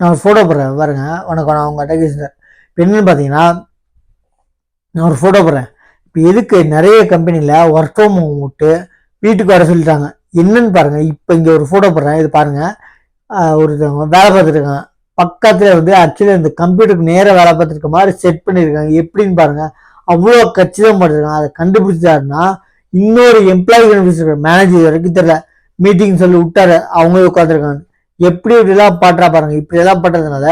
நான் ஒரு ஃபோட்டோ போடுறேன் பாருங்க. வணக்கம், நான் உங்கள் டெக்னீஷியன் சார். இப்போ என்னென்னு பார்த்தீங்கன்னா, நான் ஒரு ஃபோட்டோ போடுறேன். இப்போ எதுக்கு நிறைய கம்பெனியில் ஒர்க் ஃப்ரம் ஹோம் விட்டு வீட்டுக்கு வர சொல்லிட்டாங்க. என்னன்னு பாருங்கள். இப்போ இங்கே ஒரு ஃபோட்டோ போடுறேன், இது பாருங்கள். ஒருத்தவங்க வேலை பார்த்துட்டு இருக்காங்க. பக்கத்தில் வந்து ஆக்சுவலி அந்த கம்ப்யூட்டருக்கு நேராக வேலை பார்த்துருக்க மாதிரி செட் பண்ணியிருக்காங்க. எப்படின்னு பாருங்கள். அவ்வளோ கச்சிதம் பண்ணிருக்காங்க. அதை கண்டுபிடிச்சாருன்னா இன்னொரு எம்ப்ளாயி பெனிஃபிட்ஸ் மேனேஜர் வரைக்கும் தெரியல. மீட்டிங் சொல்லி விட்டாரு, அவங்களே உட்காந்துருக்காங்க. எப்படி இப்படிலாம் பாட்டுறா பாருங்க. இப்படி எல்லாம் பண்றதுனால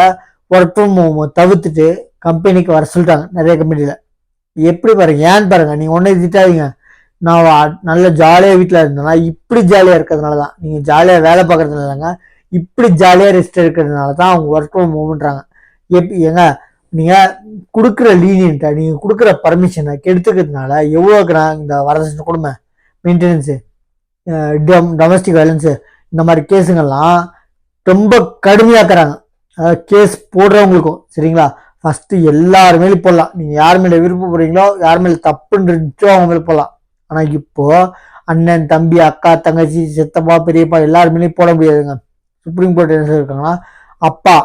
ஒர்க் ஃப்ரம் ஹோம் தவிர்த்துட்டு கம்பெனிக்கு வர சொல்லிட்டாங்க நிறைய கம்பெனியில. எப்படி பாருங்க, ஏன்னு பாருங்க. நீங்க ஒன்னே திட்டாதீங்க. நான் நல்ல ஜாலியா வீட்டுல இருந்தேன்னா இப்படி ஜாலியா இருக்கிறதுனாலதான், நீங்க ஜாலியா வேலை பார்க்கறதுனாலங்க, இப்படி ஜாலியா ரெஸ்ட் எடுக்கிறதுனாலதான் அவங்க ஒர்க் ஃப்ரம் ஹோம்ன்றாங்க. ஏங்க நீங்க கொடுக்குற லீனியன்ட்டை, நீங்க கொடுக்குற பர்மிஷனை கெடுத்துக்கிறதுனால எவ்வளோக்குறா இந்த வரதட்சணை கொடுமை, மெயின்டெனன்ஸு, டொமஸ்டிக் வயலன்ஸு, இந்த மாதிரி கேஸுங்கள்லாம் ரொம்ப கடுமையாக்குறாங்க. அதாவது கேஸ் போடுறவங்களுக்கும் சரிங்களா. ஃபர்ஸ்ட் எல்லார் மேலேயும் போடலாம். நீங்க யார் மேல விருப்பப்படுறீங்களோ, யார் மேல தப்புன்னு இருந்துச்சோ அவங்க மேலே போடலாம். ஆனா இப்போ அண்ணன், தம்பி, அக்கா, தங்கச்சி, சித்தப்பா, பெரியப்பா எல்லார் மேலேயும் போட முடியாதுங்க. சுப்ரீம் கோர்ட் என்ன சொல்லியிருக்காங்கன்னா, அப்பா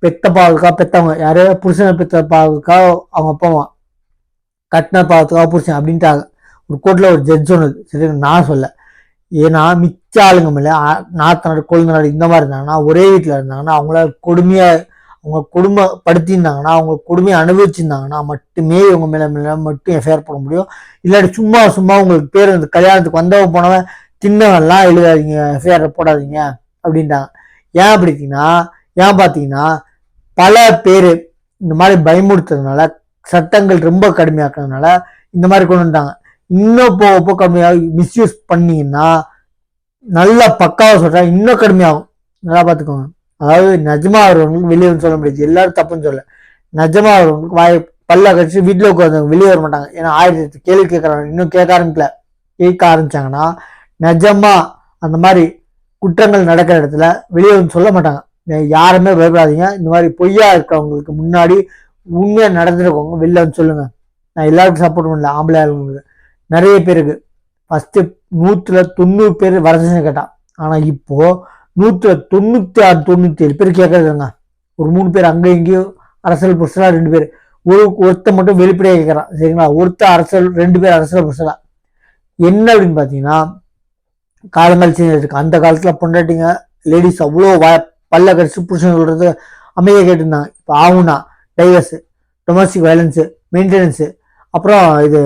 பெத்தப்பாவுக்கா பெத்தவங்க யாரு, புருஷனை பெத்தப்பாவுக்கா அவங்க அப்பாவா, கட்டின பாவத்துக்காக புருஷன் அப்படின்ட்டாங்க. ஒரு கோர்ட்ல ஒரு ஜட்ஜ் சொன்னது. சரி, நான் சொல்ல. ஏன்னா மிச்ச ஆளுங்க மேல நாத்தனாடு, கொழுந்தனாடு இந்த மாதிரி இருந்தாங்கன்னா, ஒரே வீட்டுல இருந்தாங்கன்னா, அவங்கள கொடுமையா அவங்க குடும்பப்படுத்தியிருந்தாங்கன்னா, அவங்க கொடுமையை அனுபவிச்சிருந்தாங்கன்னா மட்டுமே இவங்க மேல மட்டும் எஃப்ஐஆர் போட முடியும். இல்லாட்டி சும்மா சும்மா உங்களுக்கு பேர் வந்து கல்யாணத்துக்கு வந்தவன் போனவன் தின்னவெல்லாம் எழுதாதீங்க, எஃப்ஐஆர் போடாதீங்க அப்படின்ட்டாங்க. ஏன் பார்த்தீங்கன்னா பல பேர் இந்த மாதிரி பயமுறுத்துறதுனால, சட்டங்கள் ரொம்ப கடுமையாக்குறதுனால இந்த மாதிரி கொண்டு வந்தாங்க. இன்னும் போக கடுமையாக மிஸ்யூஸ் பண்ணீங்கன்னா, நல்லா பக்காவை சொல்றேன், இன்னும் கடுமையாகும். நல்லா பார்த்துக்கோங்க. அதாவது நிஜமா அவர்களுக்கு வெளியே வந்து சொல்ல முடியாது. எல்லாரும் தப்புன்னு சொல்ல. நிஜமா அவர்களுக்கு பல்ல கழிச்சு வீட்டில் உட்காந்து வெளியே வர மாட்டாங்க. ஏன்னா 1000 கேள்வி கேட்கறாங்க. இன்னும் கேட்க ஆரம்பிச்சாங்கன்னா நிஜமா அந்த மாதிரி குற்றங்கள் நடக்கிற இடத்துல வெளியே வந்து சொல்ல மாட்டாங்க. யாருமே பயப்படாதீங்க. இந்த மாதிரி பொய்யா இருக்கவங்களுக்கு முன்னாடி உண்மையா நடந்துருக்கவங்க வெளில வந்து சொல்லுங்க. நான் எல்லாருக்கும் சப்போர்ட் பண்ணல, ஆம்பளை ஆளுங்களுக்கு நிறைய பேருக்கு. ஃபர்ஸ்ட் 190 பேர் வரதட்சணை கேட்டான். ஆனா இப்போ 196 97 பேர் கேட்கறதுங்க. ஒரு 3 பேர் அங்க இங்கேயும் அரசியல் புருஷலா, 2 பேர், ஒருத்த மட்டும் வெளிப்படையா கேட்கறான். சரிங்களா, ஒருத்த அரசியல், 2 பேர் அரசியல் புருஷலா. என்ன அப்படின்னு பாத்தீங்கன்னா, காலங்கள் சேஞ்ச் இருக்கு. அந்த காலத்துல பொண்டாட்டிங்க லேடிஸ் அவ்வளோ பல்ல கடிச்சு புருஷன் சொல்றது அமைதியா கேட்டுருந்தாங்க. இப்போ ஆகுனா டைவர்ஸ், டொமஸ்டிக் வயலன்ஸு, மெயின்டெனன்ஸு, அப்புறம் இது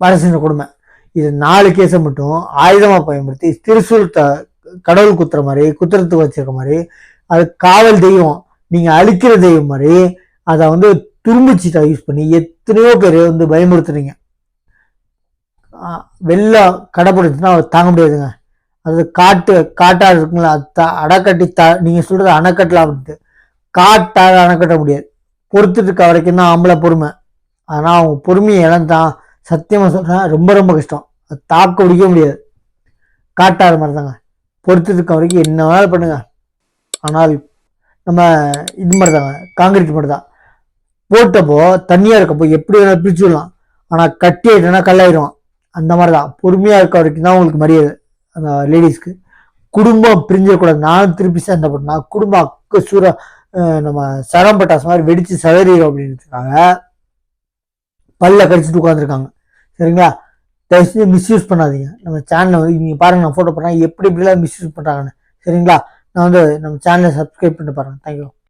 வரதட்சணை கொடுமை, இது 4 கேஸை மட்டும் ஆயுதமா பயன்படுத்தி திருசூல் கடவுள் குத்துற மாதிரி, குத்துறதுக்கு வச்சிருக்க மாதிரி, அது காவல் தெய்வம், நீங்க அழிக்கிற தெய்வம் மாதிரி அதை வந்து துரும்பிச்சீட்டா யூஸ் பண்ணி எத்தனையோ பேர் வந்து பயமுறுத்துறீங்க. வெள்ளம் கடைப்பிடிச்சுன்னா தாங்க முடியாதுங்க. அது காட்டா இருக்குங்களா, அணைக்கட்டி நீங்க சொல்றது அணைக்கட்டலாம் அப்படின்ட்டு, காட்டாக அணைக்கட்ட முடியாது. பொறுத்துட்டு இருக்க வரைக்கும் தான் ஆம்பளை பொறுமை. ஆனா அவங்க பொறுமையை இழந்தான் சத்தியமா சொல்றேன், ரொம்ப ரொம்ப கஷ்டம். அது தாக்க பிடிக்க முடியாது. காட்டாத மாதிரி தாங்க. பொறுத்துட்டு இருக்க வரைக்கும் என்ன வேணாலும் பண்ணுங்க. ஆனால் நம்ம இது மாதிரி தாங்க, காங்கிரீட் மாதிரி தான். போட்டப்போ தண்ணியா இருக்கப்போ எப்படி வேணாலும் பிரிச்சு விடலாம். ஆனா கட்டி ஆயிட்டோன்னா கல்லாயிடுவான். அந்த மாதிரிதான் பொறுமையா இருக்க வரைக்கும் தான் உங்களுக்கு மரியாதை. அந்த லேடிஸ்க்கு குடும்பம் பிரிஞ்சிடக்கூடாது. நானும் திருப்பி சண்டை போட்டேன்னா குடும்பம் அக்கு நம்ம சரம் பட்டாசு மாதிரி வெடிச்சு சதறிடும் அப்படின்றதுக்காக பல்ல கடிச்சிட்டு உட்காந்துருக்காங்க. சரிங்களா, தயவு செஞ்சு மிஸ்யூஸ் பண்ணாதீங்க. நம்ம சேனலை வந்து நீங்க பாருங்க, நான் போட்டோ போடுறேன் எப்படி இப்படிலாம் மிஸ்யூஸ் பண்றாங்கன்னு. சரிங்களா, நான் வந்து நம்ம சேனலை சப்ஸ்கிரைப் பண்ணிட்டு பாருங்க. தேங்க்யூ.